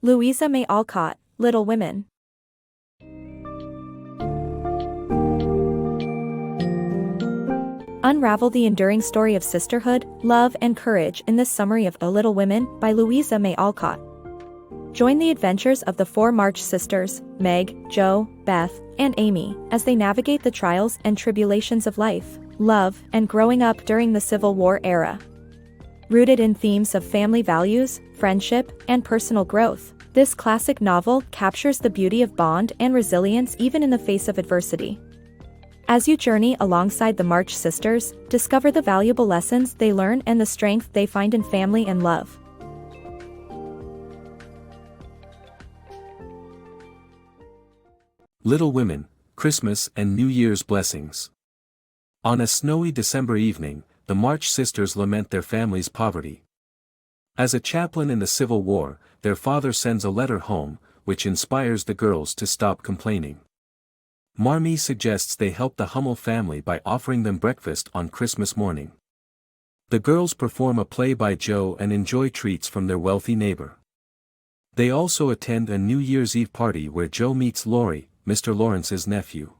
Louisa May Alcott, Little Women. Unravel the enduring story of sisterhood, love, and courage in this summary of A Little Women by Louisa May Alcott. Join the adventures of the four March sisters, Meg, Jo, Beth, and Amy, as they navigate the trials and tribulations of life, love, and growing up during the Civil War era. Rooted in themes of family values, friendship, and personal growth, this classic novel captures the beauty of bond and resilience even in the face of adversity. As you journey alongside the March sisters, discover the valuable lessons they learn and the strength they find in family and love. Little Women, Christmas and New Year's Blessings. On a snowy December evening, the March sisters lament their family's poverty. As a chaplain in the Civil War, their father sends a letter home, which inspires the girls to stop complaining. Marmee suggests they help the Hummel family by offering them breakfast on Christmas morning. The girls perform a play by Jo and enjoy treats from their wealthy neighbor. They also attend a New Year's Eve party where Jo meets Laurie, Mr. Lawrence's nephew.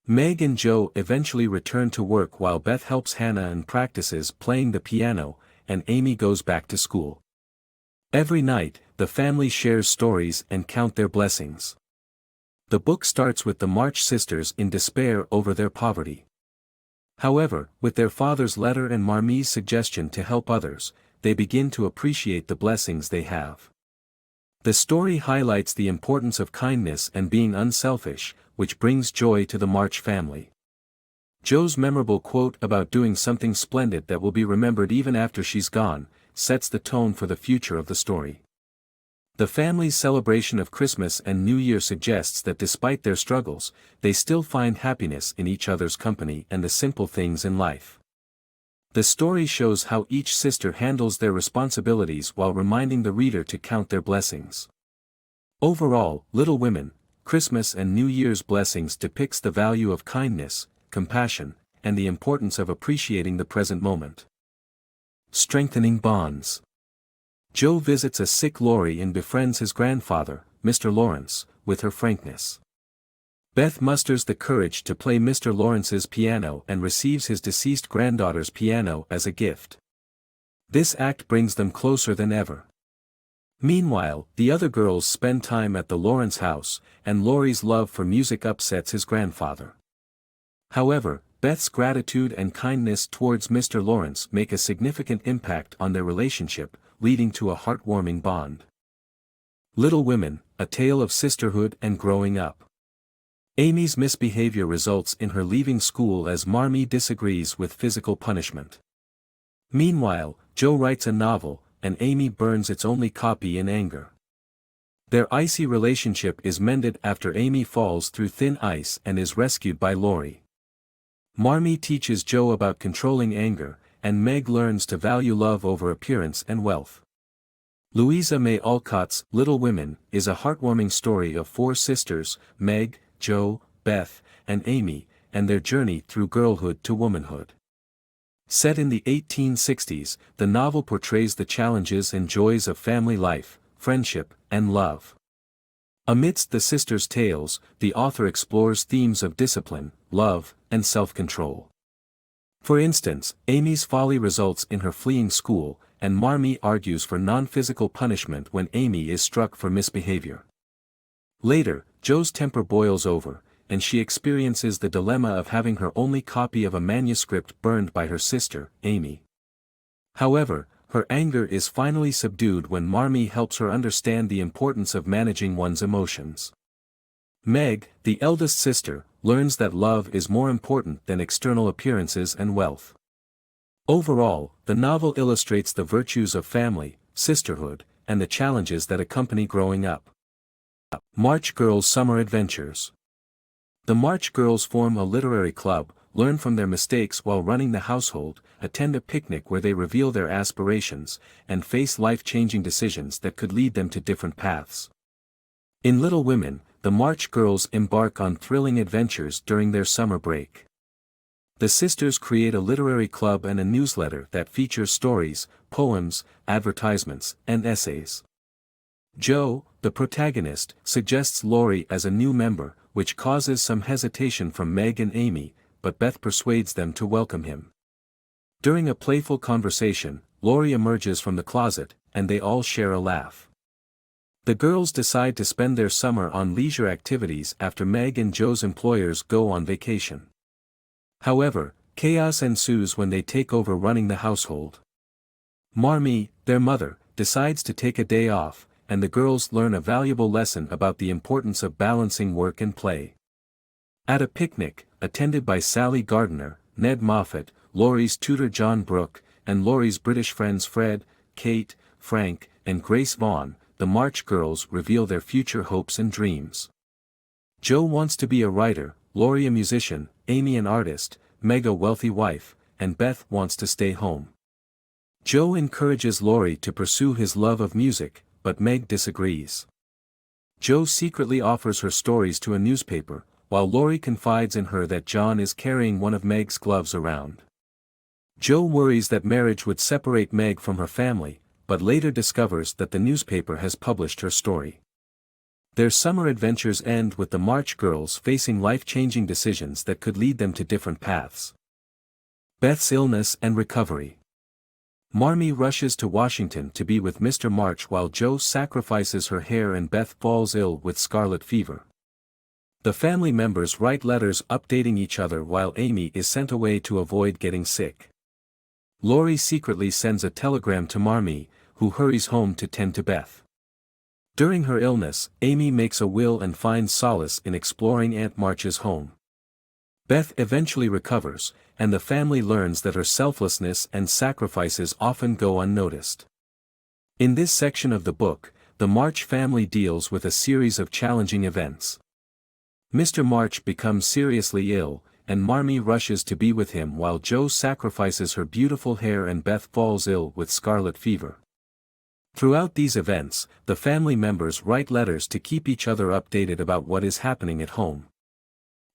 Meg and Jo eventually return to work while Beth helps Hannah and practices playing the piano, and Amy goes back to school. Every night, the family shares stories and count their blessings. The book starts with the March sisters in despair over their poverty. However, with their father's letter and Marmee's suggestion to help others, they begin to appreciate the blessings they have. The story highlights the importance of kindness and being unselfish, which brings joy to the March family. Jo's memorable quote about doing something splendid that will be remembered even after she's gone, sets the tone for the future of the story. The family's celebration of Christmas and New Year suggests that despite their struggles, they still find happiness in each other's company and the simple things in life. The story shows how each sister handles their responsibilities while reminding the reader to count their blessings. Overall, Little Women, Christmas and New Year's Blessings depicts the value of kindness, compassion, and the importance of appreciating the present moment. Strengthening bonds. Jo visits a sick Laurie and befriends his grandfather, Mr. Lawrence, with her frankness. Beth musters the courage to play Mr. Lawrence's piano and receives his deceased granddaughter's piano as a gift. This act brings them closer than ever. Meanwhile, the other girls spend time at the Lawrence house, and Laurie's love for music upsets his grandfather. However, Beth's gratitude and kindness towards Mr. Lawrence make a significant impact on their relationship, leading to a heartwarming bond. Little Women, a tale of sisterhood and growing up. Amy's misbehavior results in her leaving school as Marmee disagrees with physical punishment. Meanwhile, Jo writes a novel, and Amy burns its only copy in anger. Their icy relationship is mended after Amy falls through thin ice and is rescued by Laurie. Marmee teaches Jo about controlling anger, and Meg learns to value love over appearance and wealth. Louisa May Alcott's Little Women is a heartwarming story of four sisters, Meg, Jo, Beth, and Amy, and their journey through girlhood to womanhood. Set in the 1860s, the novel portrays the challenges and joys of family life, friendship, and love. Amidst the sisters' tales, the author explores themes of discipline, love, and self-control. For instance, Amy's folly results in her fleeing school, and Marmee argues for non-physical punishment when Amy is struck for misbehavior. Later, Jo's temper boils over, and she experiences the dilemma of having her only copy of a manuscript burned by her sister, Amy. However, her anger is finally subdued when Marmee helps her understand the importance of managing one's emotions. Meg, the eldest sister, learns that love is more important than external appearances and wealth. Overall, the novel illustrates the virtues of family, sisterhood, and the challenges that accompany growing up. March Girls' Summer Adventures. The March girls form a literary club, learn from their mistakes while running the household, attend a picnic where they reveal their aspirations, and face life-changing decisions that could lead them to different paths. In Little Women, the March girls embark on thrilling adventures during their summer break. The sisters create a literary club and a newsletter that features stories, poems, advertisements, and essays. Joe, the protagonist, suggests Laurie as a new member, which causes some hesitation from Meg and Amy, but Beth persuades them to welcome him. During a playful conversation, Laurie emerges from the closet, and they all share a laugh. The girls decide to spend their summer on leisure activities after Meg and Joe's employers go on vacation. However, chaos ensues when they take over running the household. Marmee, their mother, decides to take a day off, and the girls learn a valuable lesson about the importance of balancing work and play. At a picnic, attended by Sally Gardner, Ned Moffat, Laurie's tutor John Brooke, and Laurie's British friends Fred, Kate, Frank, and Grace Vaughn, the March girls reveal their future hopes and dreams. Joe wants to be a writer, Laurie a musician, Amy an artist, Meg a wealthy wife, and Beth wants to stay home. Joe encourages Laurie to pursue his love of music, but Meg disagrees. Joe secretly offers her stories to a newspaper, while Laurie confides in her that John is carrying one of Meg's gloves around. Joe worries that marriage would separate Meg from her family, but later discovers that the newspaper has published her story. Their summer adventures end with the March girls facing life-changing decisions that could lead them to different paths. Beth's illness and recovery. Marmee rushes to Washington to be with Mr. March while Joe sacrifices her hair and Beth falls ill with scarlet fever. The family members write letters updating each other while Amy is sent away to avoid getting sick. Laurie secretly sends a telegram to Marmee, who hurries home to tend to Beth. During her illness, Amy makes a will and finds solace in exploring Aunt March's home. Beth eventually recovers, and the family learns that her selflessness and sacrifices often go unnoticed. In this section of the book, the March family deals with a series of challenging events. Mr. March becomes seriously ill, and Marmee rushes to be with him while Joe sacrifices her beautiful hair and Beth falls ill with scarlet fever. Throughout these events, the family members write letters to keep each other updated about what is happening at home.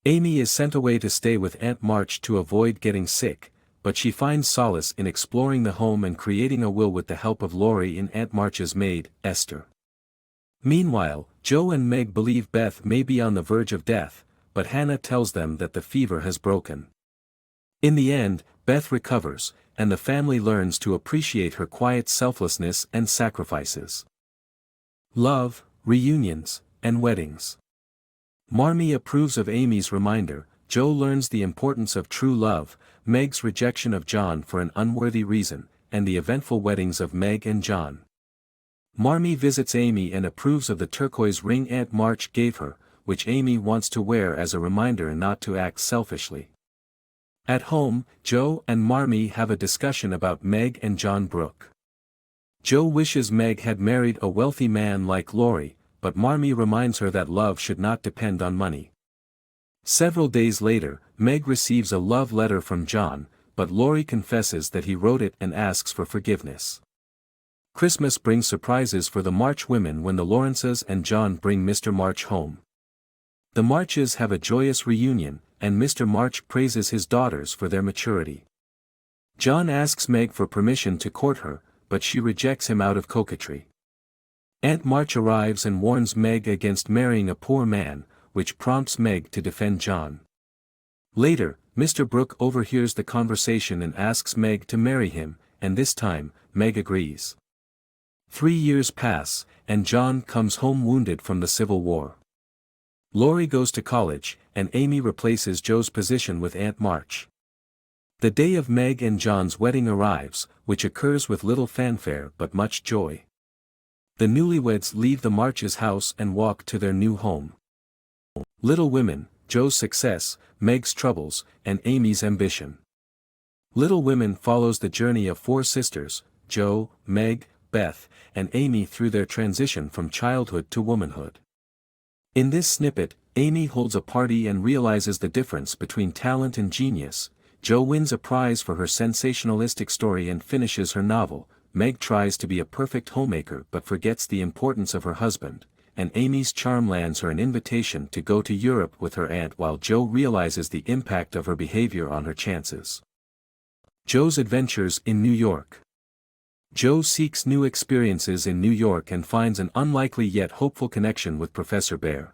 Amy is sent away to stay with Aunt March to avoid getting sick, but she finds solace in exploring the home and creating a will with the help of Laurie and Aunt March's maid, Esther. Meanwhile, Joe and Meg believe Beth may be on the verge of death, but Hannah tells them that the fever has broken. In the end, Beth recovers, and the family learns to appreciate her quiet selflessness and sacrifices. Love, reunions, and weddings. Marmee approves of Amy's reminder, Joe learns the importance of true love, Meg's rejection of John for an unworthy reason, and the eventful weddings of Meg and John. Marmee visits Amy and approves of the turquoise ring Aunt March gave her, which Amy wants to wear as a reminder not to act selfishly. At home, Joe and Marmee have a discussion about Meg and John Brooke. Joe wishes Meg had married a wealthy man like Laurie, but Marmee reminds her that love should not depend on money. Several days later, Meg receives a love letter from John, but Laurie confesses that he wrote it and asks for forgiveness. Christmas brings surprises for the March women when the Lawrences and John bring Mr. March home. The Marches have a joyous reunion, and Mr. March praises his daughters for their maturity. John asks Meg for permission to court her, but she rejects him out of coquetry. Aunt March arrives and warns Meg against marrying a poor man, which prompts Meg to defend John. Later, Mr. Brooke overhears the conversation and asks Meg to marry him, and this time, Meg agrees. 3 years pass, and John comes home wounded from the Civil War. Laurie goes to college, and Amy replaces Joe's position with Aunt March. The day of Meg and John's wedding arrives, which occurs with little fanfare but much joy. The newlyweds leave the Marches' house and walk to their new home. Little Women, Joe's success, Meg's troubles, and Amy's ambition. Little Women follows the journey of 4 sisters, Joe, Meg, Beth, and Amy through their transition from childhood to womanhood. In this snippet, Amy holds a party and realizes the difference between talent and genius. Joe wins a prize for her sensationalistic story and finishes her novel. Meg tries to be a perfect homemaker but forgets the importance of her husband, and Amy's charm lands her an invitation to go to Europe with her aunt while Joe realizes the impact of her behavior on her chances. Joe's adventures in New York. Joe seeks new experiences in New York and finds an unlikely yet hopeful connection with Professor Bear.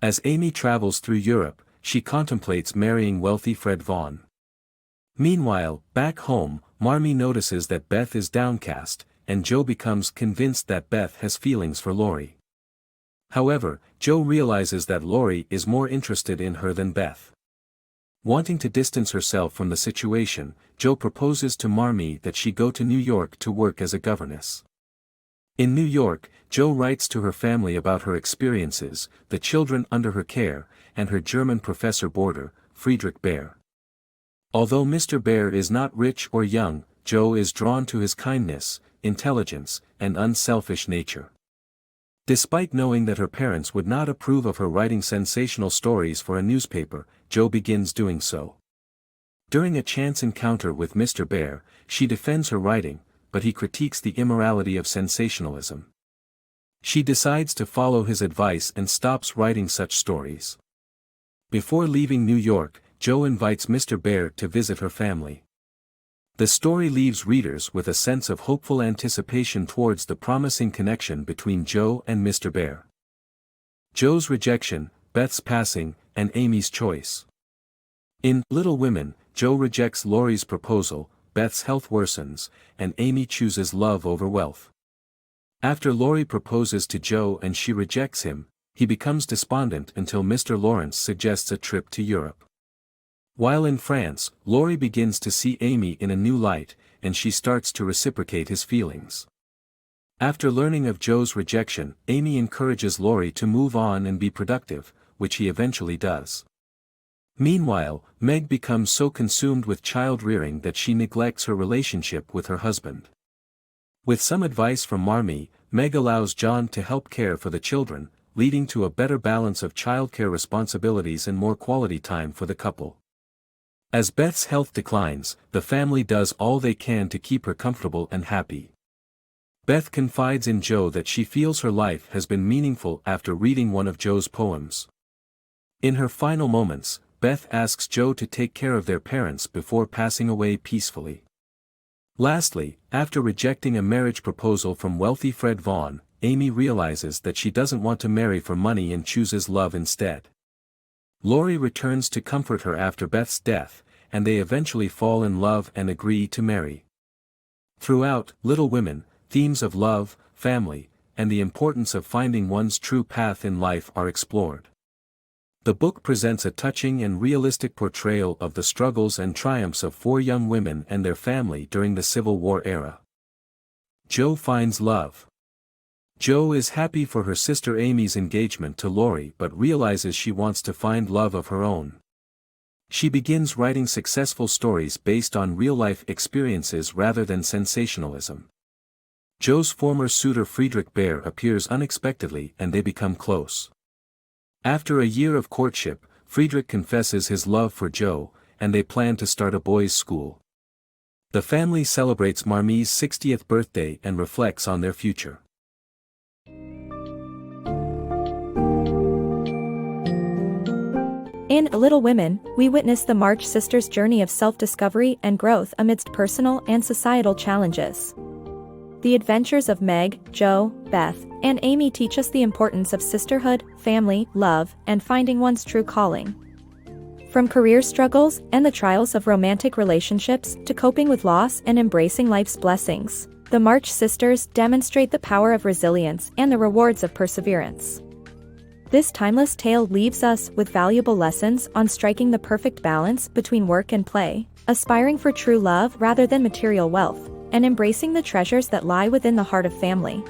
As Amy travels through Europe, she contemplates marrying wealthy Fred Vaughn. Meanwhile, back home, Marmee notices that Beth is downcast, and Joe becomes convinced that Beth has feelings for Laurie. However, Joe realizes that Laurie is more interested in her than Beth. Wanting to distance herself from the situation, Joe proposes to Marmee that she go to New York to work as a governess. In New York, Joe writes to her family about her experiences, the children under her care, and her German professor boarder, Friedrich Bear. Although Mr. Bear is not rich or young, Joe is drawn to his kindness, intelligence, and unselfish nature. Despite knowing that her parents would not approve of her writing sensational stories for a newspaper, Joe begins doing so. During a chance encounter with Mr. Bear, she defends her writing, but he critiques the immorality of sensationalism. She decides to follow his advice and stops writing such stories. Before leaving New York, Joe invites Mr. Bear to visit her family. The story leaves readers with a sense of hopeful anticipation towards the promising connection between Joe and Mr. Bear. Joe's rejection, Beth's passing, and Amy's choice. In Little Women, Joe rejects Laurie's proposal, Beth's health worsens, and Amy chooses love over wealth. After Laurie proposes to Joe and she rejects him, he becomes despondent until Mr. Lawrence suggests a trip to Europe. While in France, Laurie begins to see Amy in a new light, and she starts to reciprocate his feelings. After learning of Joe's rejection, Amy encourages Laurie to move on and be productive, which he eventually does. Meanwhile, Meg becomes so consumed with child-rearing that she neglects her relationship with her husband. With some advice from Marmee, Meg allows John to help care for the children, leading to a better balance of childcare responsibilities and more quality time for the couple. As Beth's health declines, the family does all they can to keep her comfortable and happy. Beth confides in Joe that she feels her life has been meaningful after reading one of Joe's poems. In her final moments, Beth asks Joe to take care of their parents before passing away peacefully. Lastly, after rejecting a marriage proposal from wealthy Fred Vaughn, Amy realizes that she doesn't want to marry for money and chooses love instead. Laurie returns to comfort her after Beth's death, and they eventually fall in love and agree to marry. Throughout Little Women, themes of love, family, and the importance of finding one's true path in life are explored. The book presents a touching and realistic portrayal of the struggles and triumphs of 4 young women and their family during the Civil War era. Joe finds love. Joe is happy for her sister Amy's engagement to Laurie but realizes she wants to find love of her own. She begins writing successful stories based on real-life experiences rather than sensationalism. Joe's former suitor Friedrich Bear appears unexpectedly and they become close. After a year of courtship, Friedrich confesses his love for Joe, and they plan to start a boys' school. The family celebrates Marmee's 60th birthday and reflects on their future. In Little Women, we witness the March sisters' journey of self-discovery and growth amidst personal and societal challenges. The adventures of Meg, Joe, Beth, and Amy teach us the importance of sisterhood, family, love, and finding one's true calling. From career struggles and the trials of romantic relationships to coping with loss and embracing life's blessings, the March sisters demonstrate the power of resilience and the rewards of perseverance. This timeless tale leaves us with valuable lessons on striking the perfect balance between work and play, aspiring for true love rather than material wealth, and embracing the treasures that lie within the heart of family.